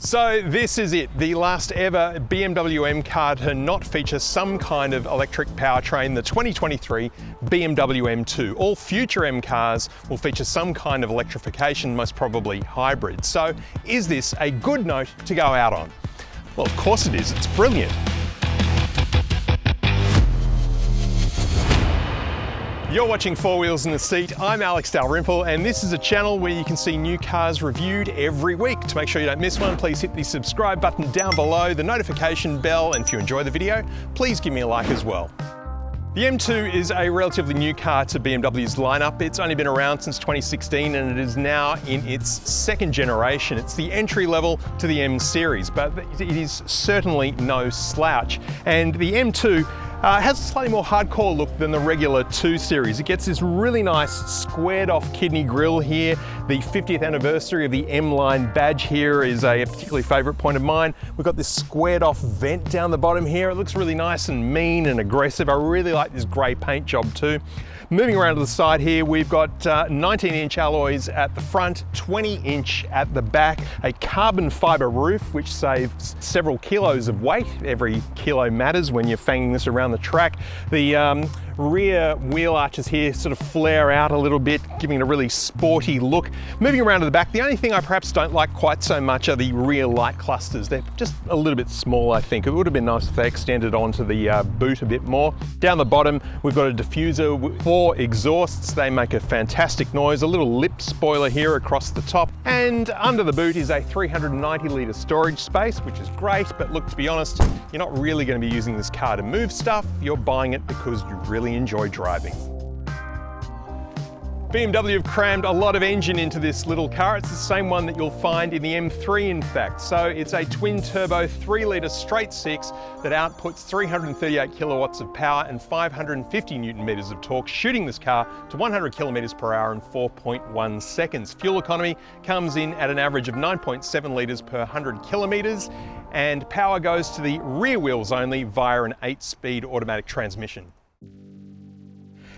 So this is it, the last ever BMW M car to not feature some kind of electric powertrain, the 2023 BMW M2. All future M cars will feature some kind of electrification, most probably hybrid. So is this a good note to go out on? Well, of course it is, it's brilliant. You're watching Four Wheels in the Seat. I'm Alex Dalrymple, and this is a channel where you can see new cars reviewed every week. To make sure you don't miss one, please hit the subscribe button down below, the notification bell, and if you enjoy the video, please give me a like as well. The M2 is a relatively new car to BMW's lineup. It's only been around since 2016 and it is now in its second generation. It's the entry level to the M series, but it is certainly no slouch. And the M2 has a slightly more hardcore look than the regular 2 Series. It gets this really nice squared off kidney grille here. The 50th anniversary of the M-Line badge here is a particularly favourite point of mine. We've got this squared off vent down the bottom here. It looks really nice and mean and aggressive. I really like this grey paint job too. Moving around to the side here, we've got 19-inch alloys at the front, 20-inch at the back, a carbon fibre roof which saves several kilos of weight. Every kilo matters when you're fanging this around the track. The rear wheel arches here sort of flare out a little bit, giving it a really sporty look. Moving around to the back, the only thing I perhaps don't like quite so much are the rear light clusters. They're just a little bit small, I think. It would have been nice if they extended onto the boot a bit more. Down the bottom, we've got a diffuser with 4 exhausts. They make a fantastic noise. A little lip spoiler here across the top. And under the boot is a 390 litre storage space, which is great, but look, to be honest, you're not really going to be using this car to move stuff. You're buying it because you really enjoy driving. BMW have crammed a lot of engine into this little car. It's the same one that you'll find in the M3, in fact. So it's a twin-turbo 3-litre straight 6 that outputs 338 kilowatts of power and 550 newton-meters of torque, shooting this car to 100 kilometers per hour in 4.1 seconds. Fuel economy comes in at an average of 9.7 litres per 100 kilometers, and power goes to the rear wheels only via an 8-speed automatic transmission.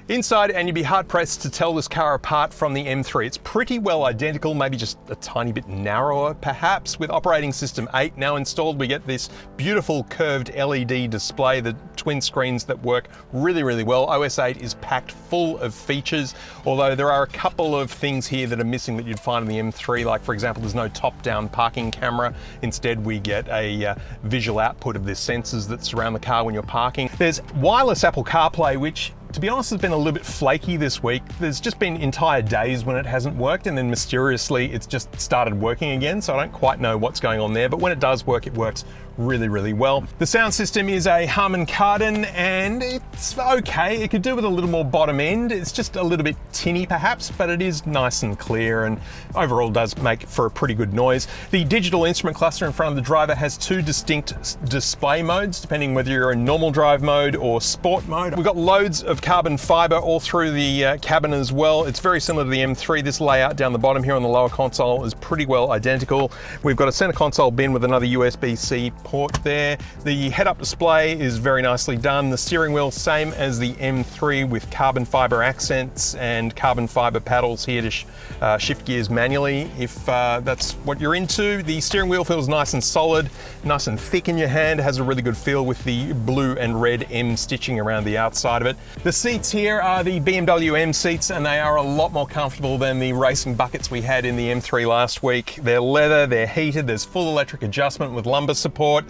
Inside, and you'd be hard-pressed to tell this car apart from the M3. It's pretty well identical, maybe just a tiny bit narrower perhaps. With operating system 8 now installed, we get this beautiful curved LED display, the twin screens that work really, really well. OS 8 is packed full of features, although there are a couple of things here that are missing that you'd find in the M3, like for example, there's no top-down parking camera. Instead, we get a visual output of the sensors that surround the car when you're parking. There's wireless Apple CarPlay, which to be honest, has been a little bit flaky this week. There's just been entire days when it hasn't worked, and then mysteriously it's just started working again, so I don't quite know what's going on there, but when it does work, it works really, really well. The sound system is a Harman Kardon, and it's okay. It could do with a little more bottom end. It's just a little bit tinny perhaps, but it is nice and clear, and overall does make for a pretty good noise. The digital instrument cluster in front of the driver has 2 distinct display modes, depending whether you're in normal drive mode or sport mode. We've got loads of carbon fibre all through the cabin as well. It's very similar to the M3. This layout down the bottom here on the lower console is pretty well identical. We've got a center console bin with another USB-C port there. The head-up display is very nicely done. The steering wheel, same as the M3 with carbon fibre accents and carbon fibre paddles here to shift gears manually if that's what you're into. The steering wheel feels nice and solid, nice and thick in your hand. It has a really good feel with the blue and red M stitching around the outside of it. The seats here are the BMW M seats, and they are a lot more comfortable than the racing buckets we had in the M3 last week. They're leather, they're heated, there's full electric adjustment with lumbar support,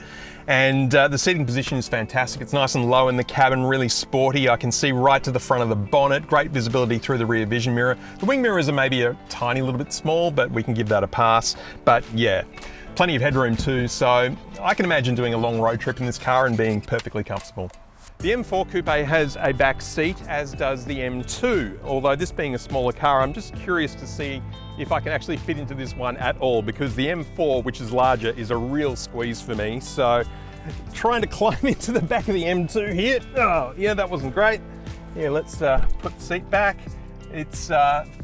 and the seating position is fantastic. It's nice and low in the cabin, really sporty. I can see right to the front of the bonnet, great visibility through the rear vision mirror. The wing mirrors are maybe a tiny little bit small, but we can give that a pass. But yeah, plenty of headroom too, so I can imagine doing a long road trip in this car and being perfectly comfortable. The M4 Coupe has a back seat, as does the M2. Although this being a smaller car, I'm just curious to see if I can actually fit into this one at all, because the M4, which is larger, is a real squeeze for me. So trying to climb into the back of the M2 here. Oh, yeah, that wasn't great. Yeah, let's put the seat back. It's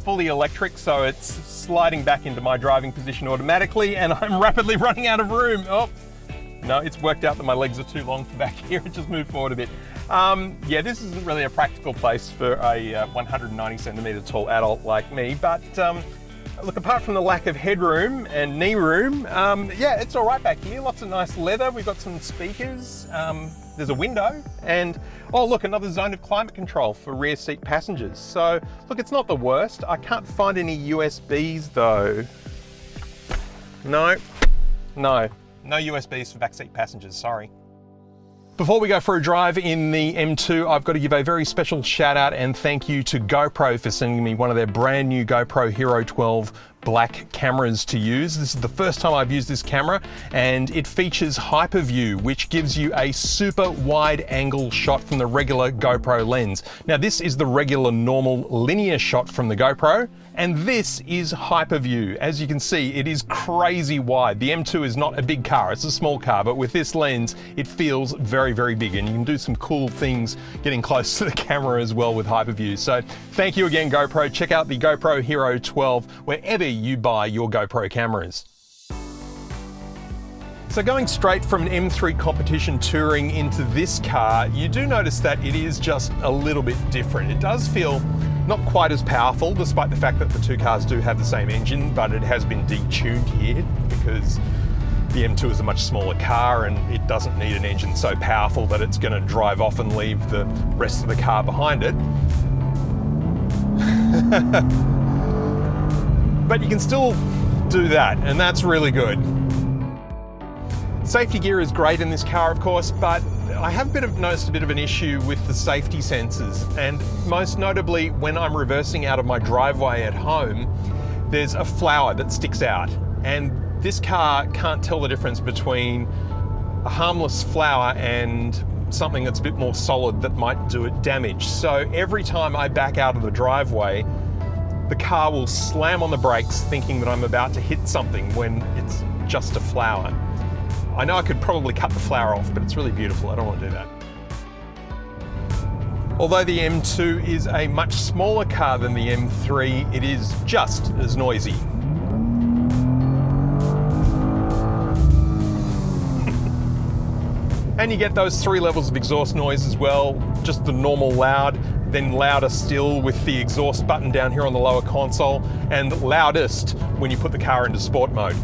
fully electric, so it's sliding back into my driving position automatically, and I'm rapidly running out of room. Oh. No, it's worked out that my legs are too long for back here. It just moved forward a bit. Yeah, this isn't really a practical place for a 190 centimetre tall adult like me, but Look, apart from the lack of headroom and knee room, yeah, it's all right back here. Lots of nice leather. We've got some speakers. There's a window and, oh look, another zone of climate control for rear seat passengers. So look, it's not the worst. I can't find any USBs though. No USBs for backseat passengers, sorry. Before we go for a drive in the M2, I've got to give a very special shout out and thank you to GoPro for sending me one of their brand new GoPro Hero12 black cameras to use. This is the first time I've used this camera, and it features hyperview, which gives you a super wide angle shot from the regular GoPro lens. Now this is the regular normal linear shot from the GoPro, and this is hyperview. As you can see, it is crazy wide. The M2 is not a big car, it's a small car, but with this lens, it feels very, very big, and you can do some cool things getting close to the camera as well with hyperview. So thank you again, GoPro. Check out the GoPro Hero12 wherever you buy your GoPro cameras. So going straight from an M3 competition touring into this car, you do notice that it is just a little bit different. It does feel not quite as powerful, despite the fact that the two cars do have the same engine, but it has been detuned here because the M2 is a much smaller car and it doesn't need an engine so powerful that it's going to drive off and leave the rest of the car behind it. But you can still do that, and that's really good. Safety gear is great in this car, of course, but I have noticed a bit of an issue with the safety sensors, and most notably when I'm reversing out of my driveway at home, there's a flower that sticks out, and this car can't tell the difference between a harmless flower and something that's a bit more solid that might do it damage. So every time I back out of the driveway, the car will slam on the brakes thinking that I'm about to hit something when it's just a flower. I know I could probably cut the flower off, but it's really beautiful. I don't want to do that. Although the M2 is a much smaller car than the M3, it is just as noisy. And you get those 3 levels of exhaust noise as well, just the normal loud, then louder still with the exhaust button down here on the lower console, and loudest when you put the car into sport mode.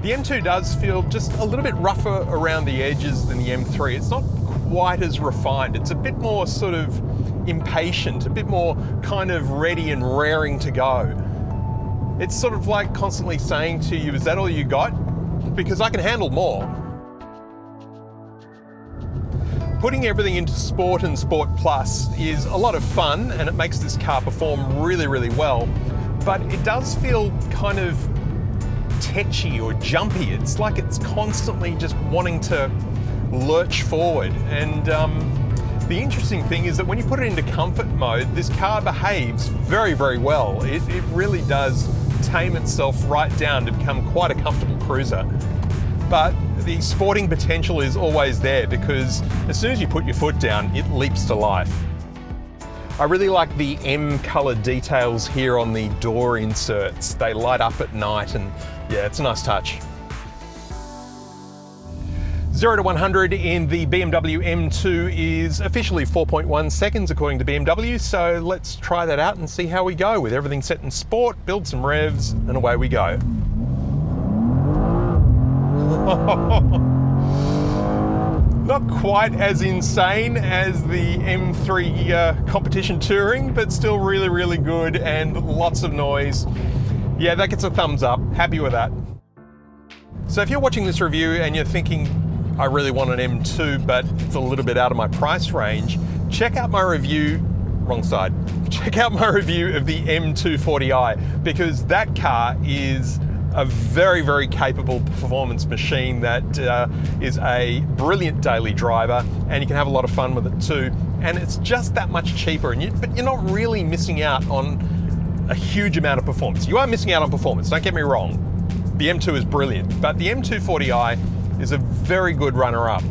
The M2 does feel just a little bit rougher around the edges than the M3. It's not quite as refined. It's a bit more sort of impatient, a bit more kind of ready and raring to go. It's sort of like constantly saying to you, is that all you got? Because I can handle more. Putting everything into Sport and Sport Plus is a lot of fun, and it makes this car perform really, really well, but it does feel kind of tetchy or jumpy. It's like it's constantly just wanting to lurch forward. And the interesting thing is that when you put it into comfort mode, this car behaves very, very well. It really does tame itself right down to become quite a comfortable cruiser. But the sporting potential is always there because as soon as you put your foot down, it leaps to life. I really like the M color details here on the door inserts. They light up at night, and yeah, it's a nice touch. 0 to 100 in the BMW M2 is officially 4.1 seconds according to BMW, so let's try that out and see how we go with everything set in sport, build some revs, and away we go. Not quite as insane as the M3 competition touring, but still really, really good and lots of noise. Yeah, that gets a thumbs up. Happy with that. So if you're watching this review and you're thinking, I really want an M2, but it's a little bit out of my price range, check out my review, wrong side. Check out my review of the M240i, because that car is a very, very capable performance machine that is a brilliant daily driver, and you can have a lot of fun with it too. And it's just that much cheaper, but you're not really missing out on a huge amount of performance. You are missing out on performance, don't get me wrong. The M2 is brilliant, but the M240i is a very good runner-up.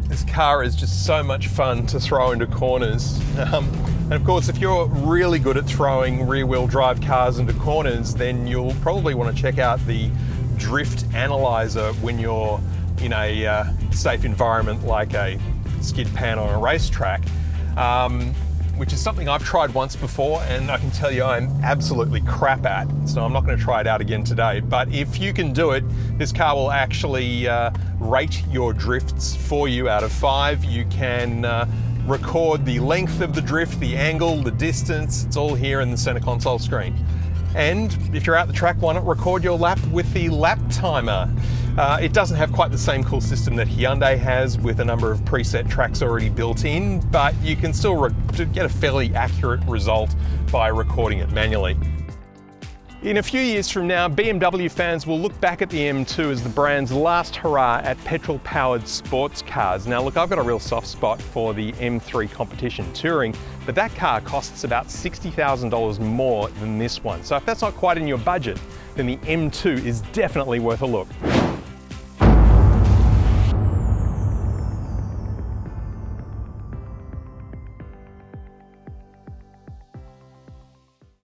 This car is just so much fun to throw into corners. And of course, if you're really good at throwing rear-wheel drive cars into corners, then you'll probably want to check out the drift analyzer when you're in a safe environment like a skid pan on a racetrack. which is something I've tried once before, and I can tell you I'm absolutely crap at. So I'm not going to try it out again today. But if you can do it, this car will actually rate your drifts for you out of 5. You can record the length of the drift, the angle, the distance. It's all here in the center console screen. And if you're out the track, why not record your lap with the lap timer? It doesn't have quite the same cool system that Hyundai has with a number of preset tracks already built in, but you can still get a fairly accurate result by recording it manually. In a few years from now, BMW fans will look back at the M2 as the brand's last hurrah at petrol-powered sports cars. Now look, I've got a real soft spot for the M3 competition touring, but that car costs about $60,000 more than this one. So if that's not quite in your budget, then the M2 is definitely worth a look.